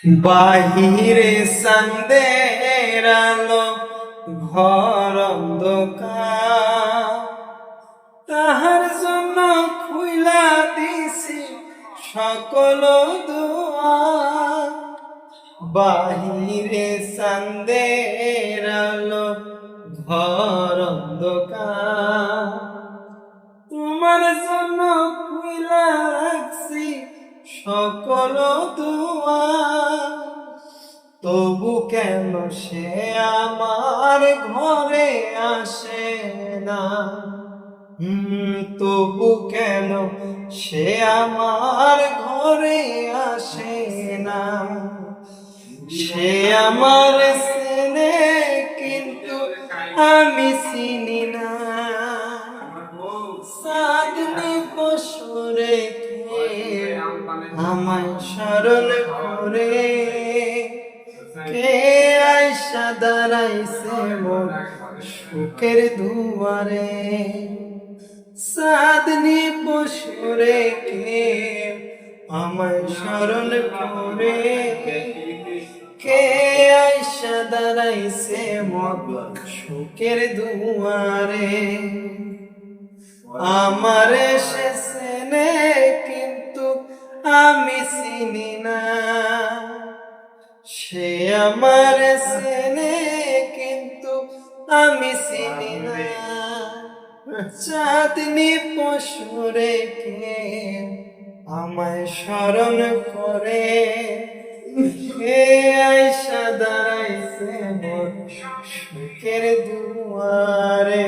বাহিরে চাঁদের আলো ঘর অন্ধকার, তাহার জন্য খুইলা দিছি সকল দুয়ার। বাহিরে চাঁদের আলো ঘর অন্ধকার, তোমার জন্য খুইলা রাখছি সকল দুয়ার। তবু কেন সে আমার ঘরে আসে না, তবু কেন সে আমার ঘরে আসে না। সে আমার চেনে কিন্তু আমি চিনি না। চাঁদনি বসরে আমায় স্মরণ করে কে আইসা দাঁড়াইছে মোর সুখের দুয়ারে। চাঁদনি বসরে কে আমায় স্মরণ করে কে আইসা দাঁড়াইছে মোর সুখের দুয়ারে। আমার সে চেনে কিন্তু আমি চিনি না। সে আমার চেনে কিন্তু আমি চিনি না। চাঁদনি বসরে কে আমায় স্মরণ করে কে আইসা দাঁড়াইছে মোর সুখের দুয়ারে।